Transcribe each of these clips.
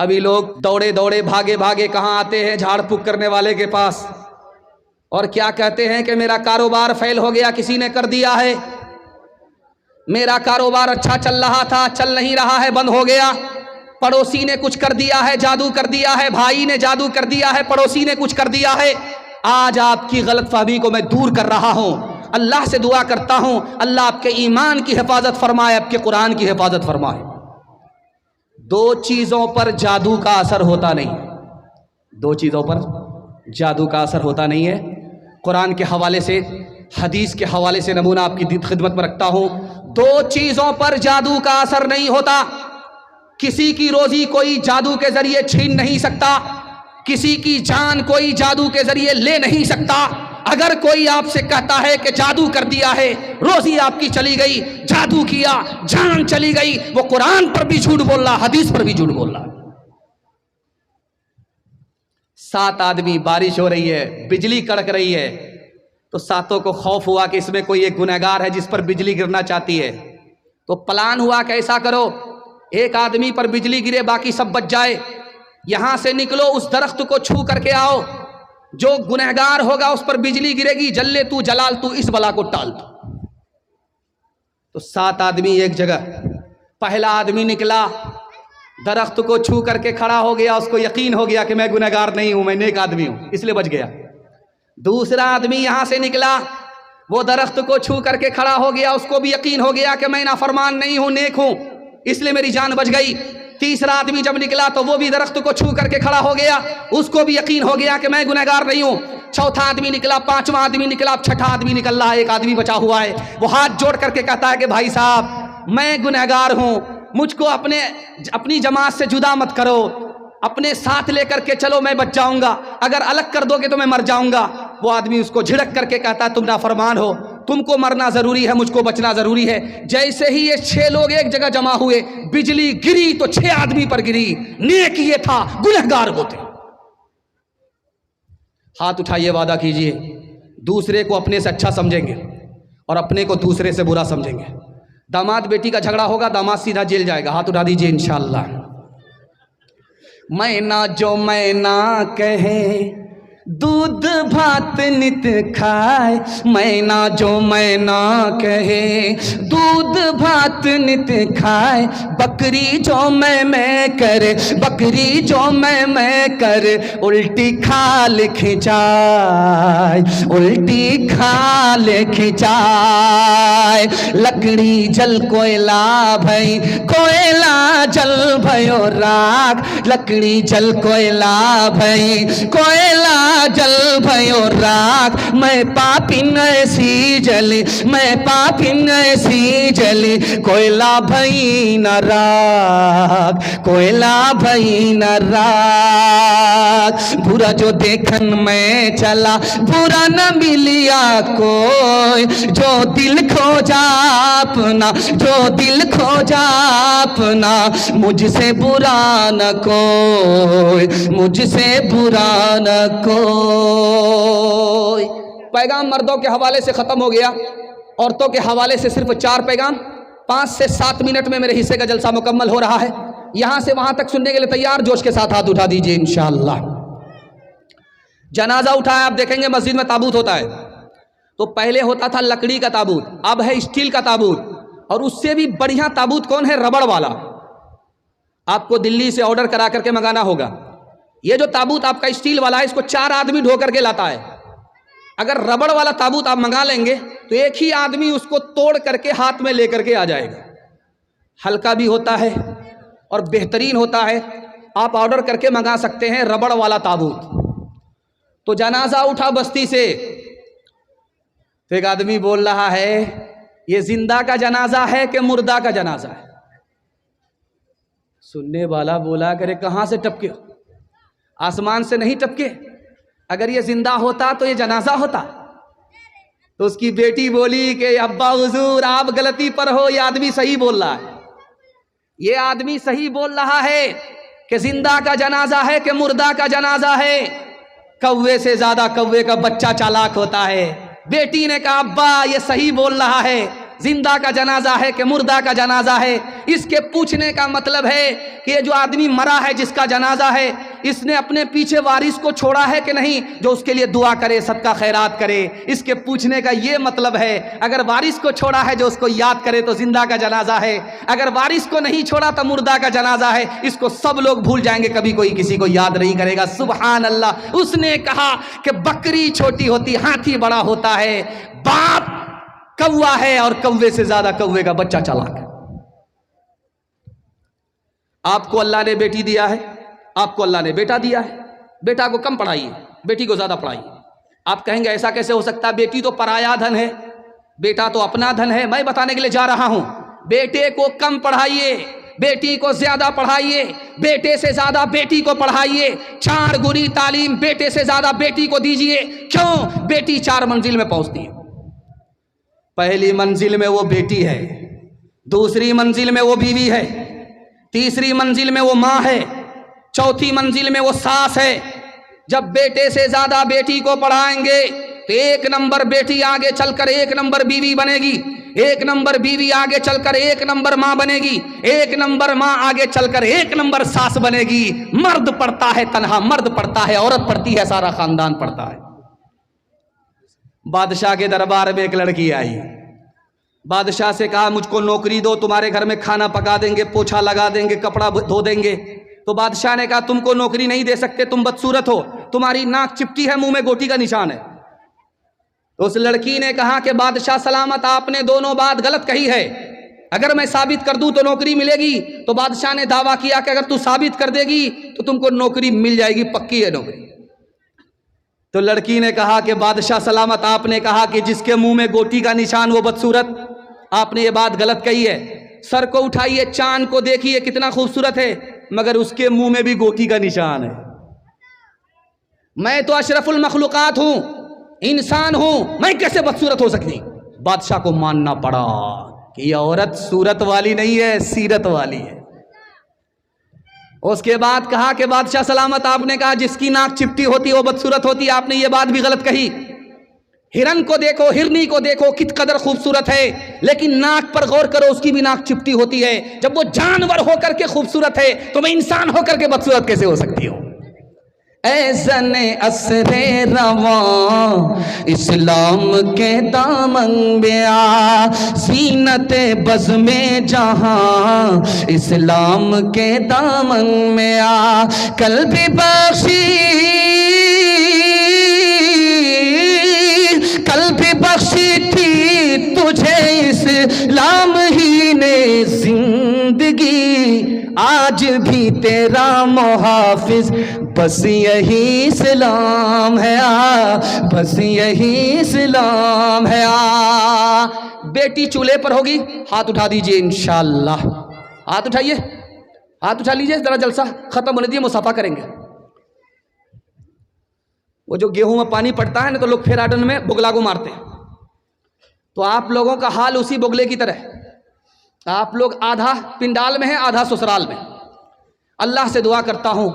अभी लोग दौड़े दौड़े भागे भागे कहाँ आते हैं झाड़ फूक करने वाले के पास, और क्या कहते हैं कि मेरा कारोबार फेल हो गया, किसी ने कर दिया है। मेरा कारोबार अच्छा चल रहा था, चल नहीं रहा है, बंद हो गया। पड़ोसी ने कुछ कर दिया है, जादू कर दिया है, भाई ने जादू कर दिया है, पड़ोसी ने कुछ कर दिया है। आज आपकी गलतफहमी को मैं दूर कर रहा हूं। अल्लाह से दुआ करता हूं, अल्लाह आपके ईमान की हिफाजत फरमाए, आपके कुरान की हिफाजत फरमाए। दो चीजों पर जादू का असर होता नहीं, दो चीजों पर जादू का असर होता नहीं है। कुरान के हवाले से, हदीस के हवाले से नमूना आपकी खिदमत में रखता हूं। दो चीजों पर जादू का असर नहीं होता। किसी की रोजी कोई जादू के जरिए छीन नहीं सकता, किसी की जान कोई जादू के जरिए ले नहीं सकता। अगर कोई आपसे कहता है कि जादू कर दिया है, रोजी आपकी चली गई, जादू किया, जान चली गई, वो कुरान पर भी झूठ बोल रहा, हदीस पर भी झूठ बोल रहा। 7 आदमी, बारिश हो रही है, बिजली कड़क रही है, तो सातों को खौफ हुआ कि इसमें कोई एक गुनहगार है जिस पर बिजली गिरना चाहती है। तो प्लान हुआ कि ऐसा करो, एक आदमी पर बिजली गिरे, बाकी सब बच जाए। यहां से निकलो, उस दरख्त को छू करके आओ, जो गुनहगार होगा उस पर बिजली गिरेगी, जल्ले तू जलाल तू, इस बला को टाल तू। तो 7 आदमी एक जगह। पहला आदमी निकला, दरख्त को छू करके खड़ा हो गया, उसको यकीन हो गया कि मैं गुनहगार नहीं हूं, मैं नेक आदमी हूं, इसलिए बच गया। दूसरा आदमी यहां से निकला, वो दरख्त को छू करके खड़ा हो गया, उसको भी यकीन हो गया कि मैं नाफरमान नहीं हूं, नेक हूं, इसलिए मेरी जान बच गई। तीसरा आदमी जब निकला तो वो भी दरख्त को छू करके खड़ा हो गया, उसको भी यकीन हो गया कि मैं गुनहगार नहीं हूं। चौथा आदमी निकला, पांचवा आदमी निकला, छठा आदमी निकल रहा है, एक आदमी बचा हुआ है। वो हाथ जोड़ करके कहता है कि भाई साहब, मैं गुनहगार हूं, मुझको अपनी जमात से जुदा मत करो, अपने साथ लेकर के चलो, मैं बच जाऊंगा, अगर अलग कर दोगे तो मैं मर जाऊंगा। वो आदमी उसको झिड़क करके कहता है तुम नाफरमान हो, तुमको मरना जरूरी है, मुझको बचना जरूरी है। जैसे ही ये 6 लोग एक जगह जमा हुए, बिजली गिरी तो 6 आदमी पर गिरी। नेक ये था, गुनहगार वो थे। हाथ उठाइए, वादा कीजिए, दूसरे को अपने से अच्छा समझेंगे और अपने को दूसरे से बुरा समझेंगे। दामाद बेटी का झगड़ा होगा, दामाद सीधा जेल जाएगा, हाथ उठा दीजिए इंशाअल्लाह। मैना जो मैना कहे, दूध भात नित खाए, मैना जो मैना कहे, दूध भात नित खाए, बकरी जो मैं करे, बकरी जो मैं करे, उल्टी खाल खिंचाए, उल्टी खाल खिंचाए। लकड़ी जल कोयला भई, कोयला जल भयो राख, लकड़ी जल कोयला भई, कोयला जल भयो राख। मैं पापिन ऐसी जली, मैं पापिन ऐसी जली, कोयला भई न राख, कोयला भई न राख। बुरा जो देखन में चला, बुरा न मिलिया कोई, जो दिल खोजा अपना, जो दिल खोजा अपना, मुझसे बुरा न कोई, मुझसे बुरा न कोई। पैगाम मर्दों के हवाले से खत्म हो गया, औरतों के हवाले से सिर्फ 4 पैगाम। 5 से 7 मिनट में मेरे हिस्से का जलसा मुकम्मल हो रहा है। यहां से वहां तक सुनने के लिए तैयार, जोश के साथ हाथ उठा दीजिए इंशाअल्लाह। जनाजा उठाया, आप देखेंगे मस्जिद में ताबूत होता है, तो पहले होता था लकड़ी का ताबूत, अब है स्टील का ताबूत, और उससे भी बढ़िया ताबूत कौन है? रबड़ वाला। आपको दिल्ली से ऑर्डर करा करके मंगाना होगा। ये जो ताबूत आपका स्टील वाला है, इसको 4 आदमी ढो करके लाता है। अगर रबड़ वाला ताबूत आप मंगा लेंगे तो एक ही आदमी उसको तोड़ करके हाथ में लेकर के आ जाएगा। हल्का भी होता है और बेहतरीन होता है। आप ऑर्डर करके मंगा सकते हैं रबड़ वाला ताबूत। तो जनाजा उठा बस्ती से, तो एक आदमी बोल रहा है ये जिंदा का जनाजा है कि मुर्दा का जनाजा है? सुनने वाला बोला करे कहां से टपके? आसमान से नहीं टपके। अगर ये जिंदा होता तो ये जनाजा होता। तो उसकी बेटी बोली कि अब्बा हुजूर आप गलती पर हो, ये आदमी सही बोल रहा है, ये आदमी सही बोल रहा है कि जिंदा का जनाजा है कि मुर्दा का जनाजा है। कौवे से ज्यादा कौवे का बच्चा चालाक होता है। बेटी ने कहा अब्बा ये सही बोल रहा है, जिंदा का जनाजा है कि मुर्दा का जनाजा है। इसके पूछने का मतलब है कि ये जो आदमी मरा है, जिसका जनाजा है, इसने अपने पीछे वारिस को छोड़ा है कि नहीं, जो उसके लिए दुआ करे, सदका खैरात करे। इसके पूछने का ये मतलब है, अगर वारिस को छोड़ा है जो उसको याद करे तो जिंदा का जनाजा है, अगर वारिस को नहीं छोड़ा तो मुर्दा का जनाजा है। इसको सब लोग भूल जाएंगे, कभी कोई किसी को याद नहीं करेगा। सुभान अल्लाह। उसने कहा कि बकरी छोटी होती, हाथी बड़ा होता है, बाप कौवा है और कौवे से ज्यादा कौवे का बच्चा चालाक है। आपको अल्लाह ने बेटी दिया है, आपको अल्लाह ने बेटा दिया है, बेटा को कम पढ़ाइए, बेटी को ज्यादा पढ़ाइए। आप कहेंगे ऐसा कैसे हो सकता है, बेटी तो पराया धन है, बेटा तो अपना धन है। मैं बताने के लिए जा रहा हूं, बेटे को कम पढ़ाइए, बेटी को ज्यादा पढ़ाइए, बेटे से ज्यादा बेटी को पढ़ाइए। 4 गुनी तालीम बेटे से ज्यादा बेटी को दीजिए। क्यों? बेटी 4 मंजिल में पहुंचती है। पहली मंजिल में वो बेटी है, दूसरी मंजिल में वो बीवी है, तीसरी मंजिल में वो माँ है, चौथी मंजिल में वो सास है। जब बेटे से ज्यादा बेटी को पढ़ाएंगे तो 1 नंबर बेटी आगे चलकर 1 नंबर बीवी बनेगी, 1 नंबर बीवी आगे चलकर 1 नंबर माँ बनेगी, 1 नंबर माँ आगे चलकर 1 नंबर सास बनेगी। मर्द पढ़ता है तन्हा, मर्द पढ़ता है, औरत पढ़ती है, सारा खानदान पढ़ता है। बादशाह के दरबार में एक लड़की आई, बादशाह से कहा मुझको नौकरी दो, तुम्हारे घर में खाना पका देंगे, पोछा लगा देंगे, कपड़ा धो देंगे। तो बादशाह ने कहा तुमको नौकरी नहीं दे सकते, तुम बदसूरत हो, तुम्हारी नाक चिपटी है, मुंह में गोटी का निशान है। तो उस लड़की ने कहा कि बादशाह सलामत, आपने दोनों बात गलत कही है, अगर मैं साबित कर दूं तो नौकरी मिलेगी। तो बादशाह ने दावा किया कि अगर तू साबित कर देगी तो तुमको नौकरी मिल जाएगी, पक्की है नौकरी। तो लड़की ने कहा कि बादशाह सलामत, आपने कहा कि जिसके मुंह में गोटी का निशान वो बदसूरत, आपने ये बात गलत कही है। सर को उठाइए, चांद को देखिए कितना खूबसूरत है, मगर उसके मुंह में भी गोटी का निशान है। मैं तो अशरफुल मखलूकात हूं, इंसान हूं, मैं कैसे बदसूरत हो सकती? बादशाह को मानना पड़ा कि यह औरत सूरत वाली नहीं है, सीरत वाली है। उसके बाद कहा कि बादशाह सलामत, आपने कहा जिसकी नाक चिपटी होती है वो बदसूरत होती है, आपने ये बात भी गलत कही। हिरन को देखो, हिरनी को देखो, कित कदर खूबसूरत है, लेकिन नाक पर गौर करो, उसकी भी नाक चिपटी होती है। जब वो जानवर होकर के खूबसूरत है तो मैं इंसान होकर के बदसूरत कैसे हो सकती हूँ? ऐसने असरे रवा इस्लाम के दामन में आ, जीनत बज़ में जहां इस्लाम के दामन में आ, कल भी बख्शी, कल भी बख्शी थी तुझे इस्लाम ही ने जिंदगी, आज भी तेरा मुहाफिज बस यही इस्लाम है आ, बस यही इस्लाम है आ। बेटी चूल्हे पर होगी, हाथ उठा दीजिए इंशाअल्लाह, हाथ उठाइए, हाथ उठा लीजिए, जरा जलसा खत्म होने दिए, मुसाफा करेंगे। वो जो गेहूं में पानी पड़ता है ना तो लोग फेराडन में बुगला को मारते हैं, तो आप लोगों का हाल उसी बुगले की तरह। आप लोग आधा पिंडाल में हैं, आधा ससुराल में। अल्लाह से दुआ करता हूं,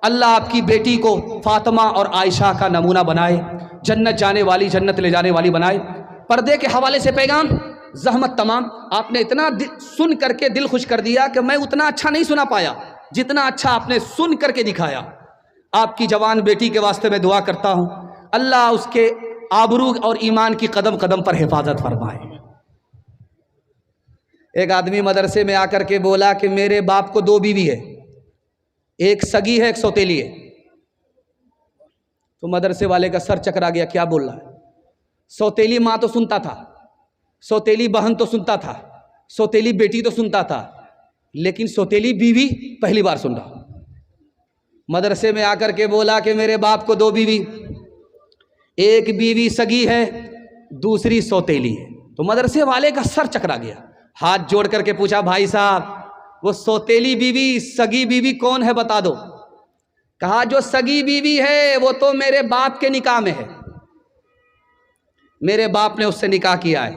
अल्लाह आपकी बेटी को फातिमा और आयशा का नमूना बनाए, जन्नत जाने वाली, जन्नत ले जाने वाली बनाए। पर्दे के हवाले से पैगाम, जहमत तमाम, आपने इतना सुन करके दिल खुश कर दिया कि मैं उतना अच्छा नहीं सुना पाया जितना अच्छा आपने सुन करके दिखाया। आपकी जवान बेटी के वास्ते मैं दुआ करता हूं, अल्लाह उसके आबरू और ईमान की कदम कदम पर हिफाजत फरमाए। एक आदमी मदरसे में आकर के बोला कि मेरे बाप को 2 बीवी है, एक सगी है, एक सौतेली है। तो मदरसे वाले का सर चकरा गया, क्या बोल रहा है? सौतेली माँ तो सुनता था, सौतेली बहन तो सुनता था, सौतेली बेटी तो सुनता था, लेकिन सौतेली बीवी पहली बार सुन रहा। मदरसे में आकर के बोला कि मेरे बाप को 2 बीवी, एक बीवी सगी है, दूसरी सौतेली है। तो मदरसे वाले का सर चकरा गया, हाथ जोड़ करके पूछा, भाई साहब वो सौतेली बीवी सगी बीवी कौन है बता दो। कहा जो सगी बीवी है वो तो मेरे बाप के निकाह में है, मेरे बाप ने उससे निकाह किया है,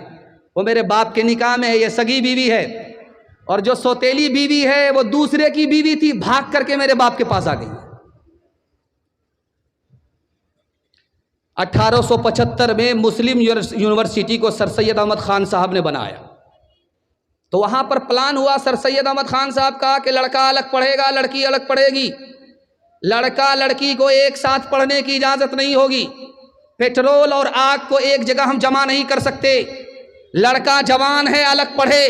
वो मेरे बाप के निकाह में है, ये सगी बीवी है। और जो सौतेली बीवी है वो दूसरे की बीवी थी, भाग करके मेरे बाप के पास आ गई। 1875 में मुस्लिम यूनिवर्सिटी को सर सैयद अहमद खान साहब ने बनाया। तो वहाँ पर प्लान हुआ सर सैयद अहमद खान साहब का कि लड़का अलग पढ़ेगा, लड़की अलग पढ़ेगी। लड़का लड़की को एक साथ पढ़ने की इजाज़त नहीं होगी। पेट्रोल और आग को एक जगह हम जमा नहीं कर सकते। लड़का जवान है अलग पढ़े,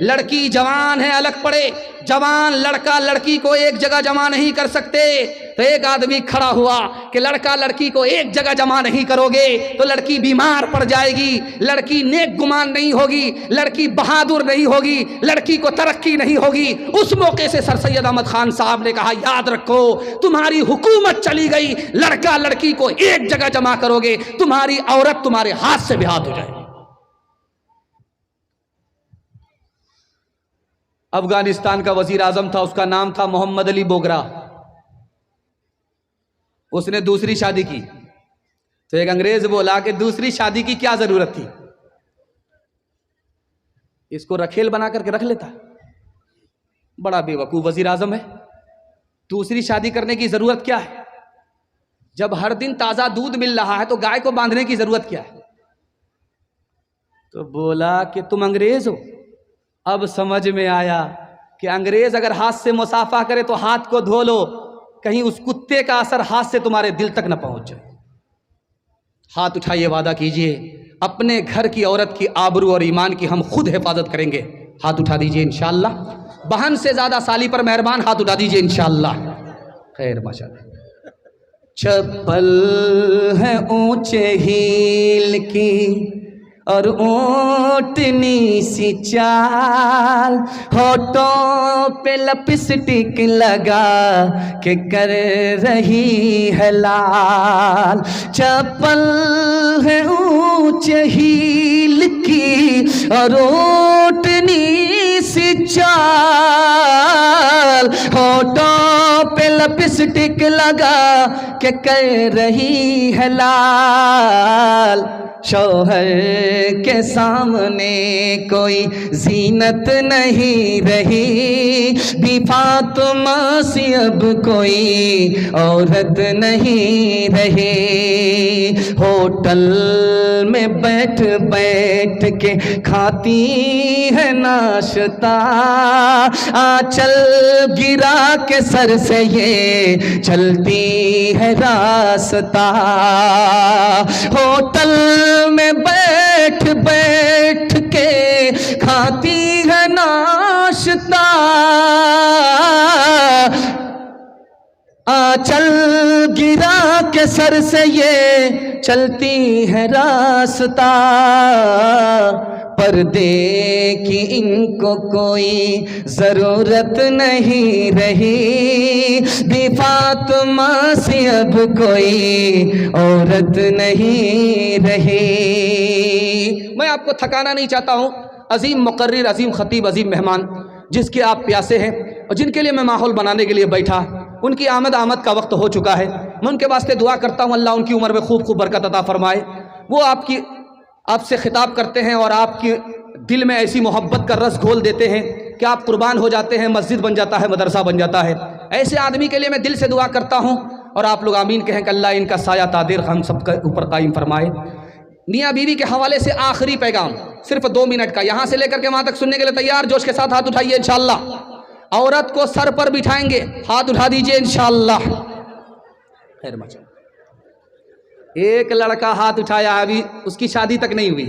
लड़की जवान है अलग पढ़े। जवान लड़का लड़की को एक जगह जमा नहीं कर सकते। तो एक आदमी खड़ा हुआ कि लड़का लड़की को एक जगह जमा नहीं करोगे तो लड़की बीमार पड़ जाएगी, लड़की नेक गुमान नहीं होगी, लड़की बहादुर नहीं होगी, लड़की को तरक्की नहीं होगी। उस मौके से सर सैयद अहमद खान साहब ने कहा, याद रखो तुम्हारी हुकूमत चली गई, लड़का लड़की को एक जगह जमा करोगे, तुम्हारी औरत तुम्हारे हाथ से बेहाथ हो जाएगी। अफगानिस्तान का वजीर आजम था, उसका नाम था मोहम्मद अली बोगरा। उसने दूसरी शादी की तो एक अंग्रेज बोला कि दूसरी शादी की क्या जरूरत थी, इसको रखेल बना करके रख लेता। बड़ा बेवकूफ वजीर आजम है, दूसरी शादी करने की जरूरत क्या है? जब हर दिन ताजा दूध मिल रहा है तो गाय को बांधने की जरूरत क्या है? तो बोला कि तुम अंग्रेज हो। अब समझ में आया कि अंग्रेज अगर हाथ से मुसाफा करे तो हाथ को धो लो, कहीं उस कुत्ते का असर हाथ से तुम्हारे दिल तक न पहुंच जाए। हाथ उठाइए, वादा कीजिए अपने घर की औरत की आबरू और ईमान की हम खुद हिफाजत करेंगे। हाथ उठा दीजिए इंशाअल्लाह। बहन से ज्यादा साली पर मेहरबान, हाथ उठा दीजिए इंशाअल्लाह। खैर माशाअल्लाह। चप्पल है ऊंचे हील की और ऊंटनी सी चाल, होठों पे लिपस्टिक लगा के कर रही है लाल। चप्पल है ऊंचे हील की और ऊंटनी सी चाल, होठों पे लिपस्टिक लगा के कर रही है लाल। शौहर के सामने कोई जीनत नहीं रही, भी फातिमा सी अब कोई औरत नहीं रही। होटल में बैठ बैठ के खाती है नाश्ता, आंचल गिरा के सर से ये चलती है रास्ता। होटल में बैठ बैठ के खाती है नाश्ता, आंचल गिरा के सर से ये चलती है रास्ता। पर्दे की इनको कोई जरूरत नहीं रही, भी फातिमा से अब कोई औरत नहीं रही। मैं आपको थकाना नहीं चाहता हूँ। अजीम मुकर्रिर, अजीम खतीब, अजीम मेहमान जिसके आप प्यासे हैं और जिनके लिए मैं माहौल बनाने के लिए बैठा, उनकी आमद का वक्त हो चुका है। मैं उनके वास्ते दुआ करता हूँ अल्लाह उनकी उम्र में खूब खूब बरकत अता फरमाए। वो आपसे खिताब करते हैं और आपके दिल में ऐसी मोहब्बत का रस घोल देते हैं कि आप कुर्बान हो जाते हैं, मस्जिद बन जाता है, मदरसा बन जाता है। ऐसे आदमी के लिए मैं दिल से दुआ करता हूँ और आप लोग आमीन कहें कि अल्लाह इनका साया तादीर हम सबके ऊपर कायम फरमाए। मियाँ बीवी के हवाले से आखिरी पैगाम सिर्फ 2 मिनट का, यहाँ से लेकर के वहाँ तक सुनने के लिए तैयार? जोश के साथ हाथ उठाइए इंशाअल्लाह। औरत को सर पर बिठाएंगे, हाथ उठा दीजिए इंशाअल्लाह। खैर मचा। एक लड़का हाथ उठाया, अभी उसकी शादी तक नहीं हुई,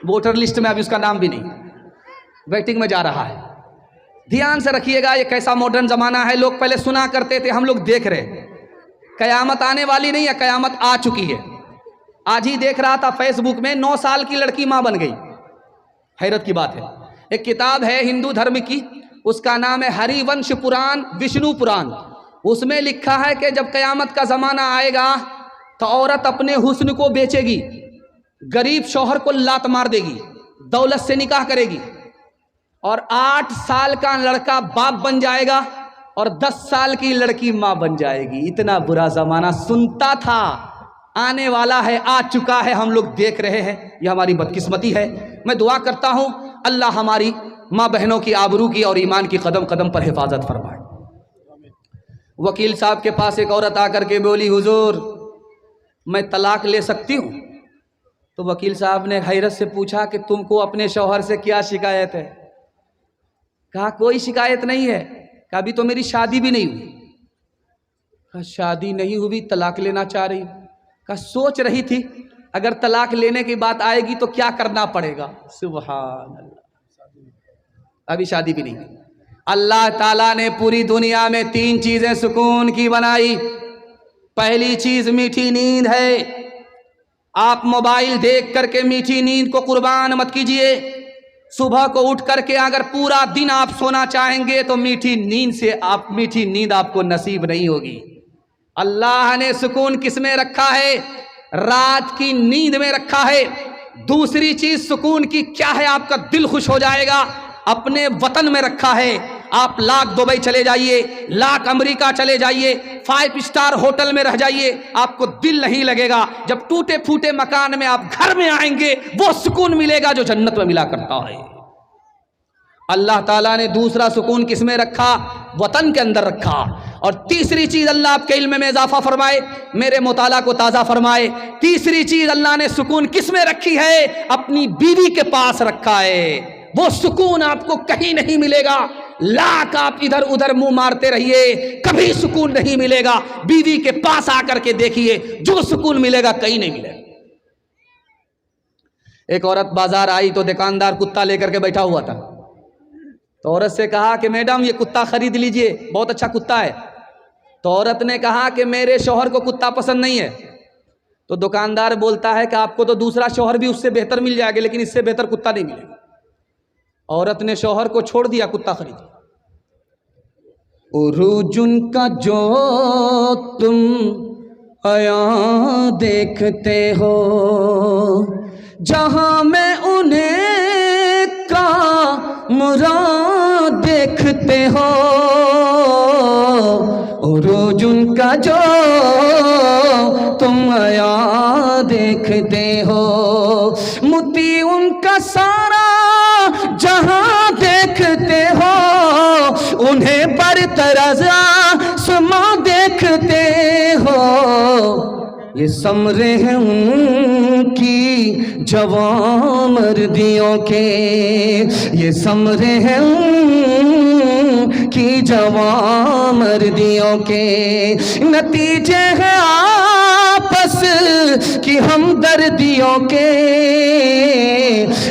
वोटर लिस्ट में अभी उसका नाम भी नहीं, वेटिंग में जा रहा है। ध्यान से रखिएगा, ये कैसा मॉडर्न जमाना है। लोग पहले सुना करते थे, हम लोग देख रहे हैं। कयामत आने वाली नहीं है, कयामत आ चुकी है। आज ही देख रहा था फेसबुक में 9 साल की लड़की मां बन गई। हैरत की बात है। एक किताब है हिंदू धर्म की, उसका नाम है हरिवंश पुराण, विष्णु पुराण। उसमें लिखा है कि जब कयामत का जमाना आएगा तो औरत अपने हुस्न को बेचेगी, गरीब शौहर को लात मार देगी, दौलत से निकाह करेगी और 8 साल का लड़का बाप बन जाएगा और 10 साल की लड़की मां बन जाएगी। इतना बुरा जमाना सुनता था, आने वाला है, आ चुका है, हम लोग देख रहे हैं। यह हमारी बदकिस्मती है। मैं दुआ करता हूं अल्लाह हमारी माँ बहनों की आबरू की और ईमान की कदम कदम पर हिफाजत फरमाए। वकील साहब के पास एक औरत आकर के बोली, हुजूर मैं तलाक ले सकती हूँ? तो वकील साहब ने हैरत से पूछा कि तुमको अपने शौहर से क्या शिकायत है? कहा कोई शिकायत नहीं है। कहा अभी तो मेरी शादी भी नहीं हुई। कहा शादी नहीं हुई, तलाक लेना चाह रही? कहा सोच रही थी अगर तलाक लेने की बात आएगी तो क्या करना पड़ेगा। सुभान अल्लाह, अभी शादी भी नहीं हुई। अल्लाह ताला ने पूरी दुनिया में 3 चीजें सुकून की बनाई। पहली चीज मीठी नींद है। आप मोबाइल देख करके मीठी नींद को कुर्बान मत कीजिए। सुबह को उठ करके अगर पूरा दिन आप सोना चाहेंगे तो मीठी नींद आपको नसीब नहीं होगी। अल्लाह ने सुकून किस में रखा है? रात की नींद में रखा है। दूसरी चीज सुकून की क्या है? आपका दिल खुश हो जाएगा, अपने वतन में रखा है। आप लाख दुबई चले जाइए, लाख अमेरिका चले जाइए, 5 स्टार होटल में रह जाइए, आपको दिल नहीं लगेगा। जब टूटे फूटे मकान में आप घर में आएंगे वो सुकून मिलेगा जो जन्नत में मिला करता है। अल्लाह ताला ने दूसरा सुकून किस में रखा? वतन के अंदर रखा। और तीसरी चीज अल्लाह आपके इल्म में इजाफा फरमाए, मेरे मुताला को ताज़ा फरमाए। तीसरी चीज अल्लाह ने सुकून किस में रखी है? अपनी बीवी के पास रखा है। वो सुकून आपको कहीं नहीं मिलेगा। लाख आप इधर उधर मुंह मारते रहिए, कभी सुकून नहीं मिलेगा। बीवी के पास आकर के देखिए, जो सुकून मिलेगा कहीं नहीं मिलेगा। एक औरत बाजार आई तो दुकानदार कुत्ता लेकर के बैठा हुआ था। तो औरत से कहा कि मैडम ये कुत्ता खरीद लीजिए, बहुत अच्छा कुत्ता है। तो औरत ने कहा कि मेरे शौहर को कुत्ता पसंद नहीं है। तो दुकानदार बोलता है कि आपको तो दूसरा शौहर भी उससे बेहतर मिल जाएगा, लेकिन इससे बेहतर कुत्ता नहीं मिलेगा। औरत ने शौहर को छोड़ दिया, कुत्ता खरीद। उरूजुन का जो तुम आया देखते हो, जहां में उन्हें का मुराद देखते हो। उरूजुन का जो तुम आया देखते हो, मुती उनका सारा जहां देखते हो। उन्हें बरतरजा सुमा देखते हो। ये समरे हैं उनकी जवां मर्दियों के, ये समरे हैं उनकी जवां मर्दियों के। नतीजे हैं आपस की हमदर्दियों के,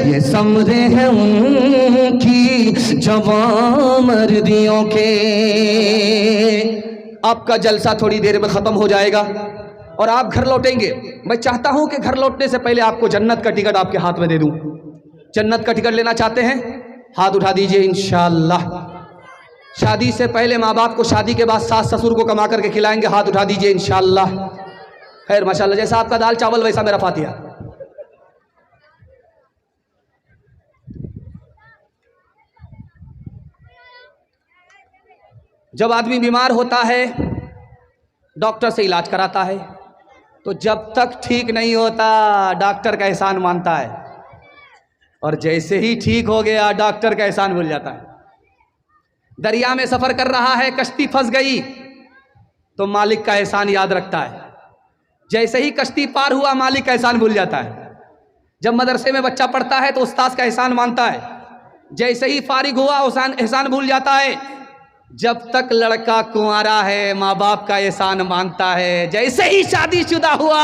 ये समरे हैं उनकी जवां मर्दियों के। आपका जलसा थोड़ी देर में खत्म हो जाएगा और आप घर लौटेंगे। मैं चाहता हूं कि घर लौटने से पहले आपको जन्नत का टिकट आपके हाथ में दे दूं। जन्नत का टिकट लेना चाहते हैं? हाथ उठा दीजिए इंशाअल्लाह। शादी से पहले माँ बाप को शादी के बाद सास ससुर को कमा करके खिलाएंगे, हाथ उठा दीजिए इंशाअल्लाह। खैर माशाअल्लाह, जैसा आपका दाल चावल वैसा मेरा फातिहा। जब आदमी बीमार होता है डॉक्टर से इलाज कराता है, तो जब तक ठीक नहीं होता डॉक्टर का एहसान मानता है, और जैसे ही ठीक हो गया डॉक्टर का एहसान भूल जाता है। दरिया में सफर कर रहा है, कश्ती फंस गई तो मालिक का एहसान याद रखता है। जैसे ही कश्ती पार हुआ मालिक का एहसान भूल जाता है। जब मदरसे में बच्चा पढ़ता है तो उस्ताद का एहसान मानता है। जैसे ही फारिग हुआ एहसान भूल जाता है। जब तक लड़का कुंवारा है माँ बाप का एहसान मानता है। जैसे ही शादीशुदा हुआ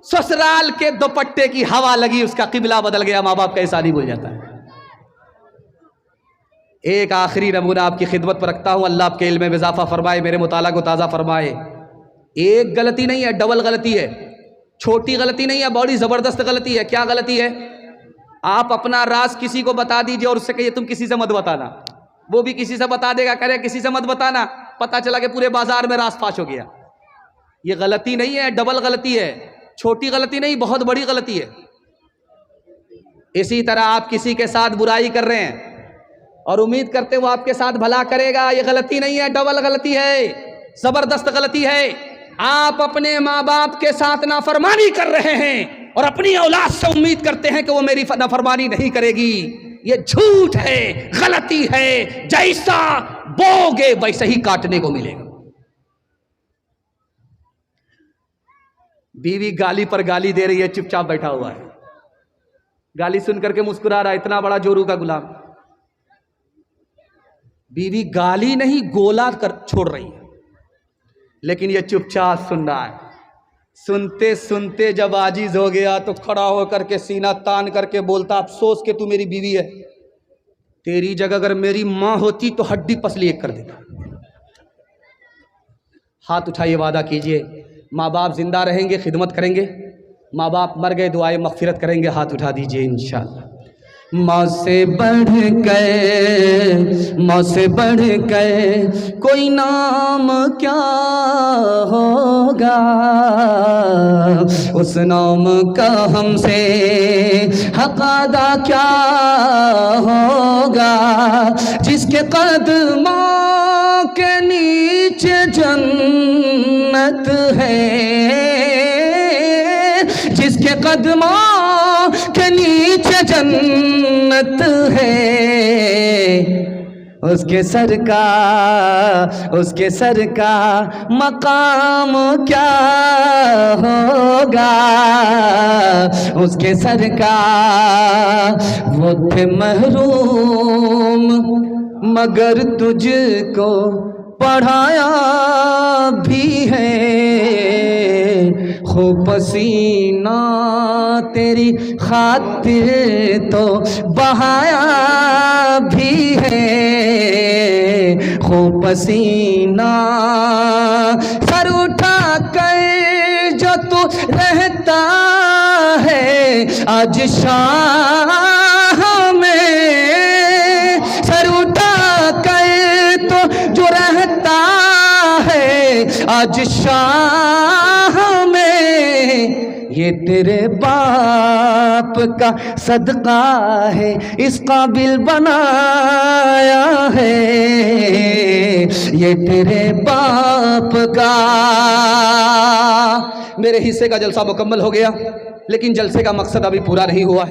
ससुराल के दुपट्टे की हवा लगी, उसका किबला बदल गया, माँ बाप का एहसान ही भूल जाता है। एक आखिरी नमूना आपकी खिदमत पर रखता हूँ, अल्लाह आपके इल्म में इजाफा फरमाए, मेरे मुताला को ताज़ा फरमाए। एक गलती नहीं है, डबल गलती है। छोटी गलती नहीं है, बड़ी ज़बरदस्त गलती है। क्या गलती है? आप अपना राज किसी को बता दीजिए और उससे कहिए तुम किसी से मत बताना। वो भी किसी से बता देगा, करे किसी से मत बताना। पता चला कि पूरे बाजार में राज फाश हो गया। ये गलती नहीं है, डबल गलती है। छोटी गलती नहीं, बहुत बड़ी गलती है। इसी तरह आप किसी के साथ बुराई कर रहे हैं और उम्मीद करते वो आपके साथ भला करेगा, ये गलती नहीं है, डबल गलती है, जबरदस्त गलती है। आप अपने माँ बाप के साथ नाफरमानी कर रहे हैं और अपनी औलाद से उम्मीद करते हैं कि वो मेरी नाफरमानी नहीं करेगी। ये झूठ है, गलती है। जैसा बोगे वैसे ही काटने को मिलेगा। बीवी गाली पर गाली दे रही है, चुपचाप बैठा हुआ है, गाली सुन करके मुस्कुरा रहा है, इतना बड़ा जोरू का गुलाम। बीवी गाली नहीं गोला कर छोड़ रही है, लेकिन ये चुपचाप सुन रहा है। सुनते सुनते जब आजिज हो गया तो खड़ा होकर के सीना तान करके बोलता, अफसोस के तू मेरी बीवी है, तेरी जगह अगर मेरी मां होती तो हड्डी पसली एक कर देता। हाथ उठाइए, वादा कीजिए, माँ बाप जिंदा रहेंगे खिदमत करेंगे, माँ बाप मर गए दुआए मगफिरत करेंगे। हाथ उठा दीजिए इंशाअल्लाह। माँ से बढ़ कर, माँ से बढ़ कर कोई नाम क्या होगा, उस नाम का हमसे हक अदा क्या होगा। जिसके कदमों के नीचे जन्नत है, जिसके कदमों के नीचे जन्नत है, उसके सर का मकाम क्या होगा, उसके सर का। वो थे महरूम मगर तुझको पढ़ाया भी है, खूब पसीना तेरी खातिर तो बहाया भी है, खूब पसीना। सर उठा कर जो तू रहता है आज शाह में, सर उठा कर तो जो रहता है आज शाह में, ये तेरे बाप का सदका है, इस काबिल बनाया है, ये तेरे बाप का। मेरे हिस्से का जलसा मुकम्मल हो गया, लेकिन जलसे का मकसद अभी पूरा नहीं हुआ है।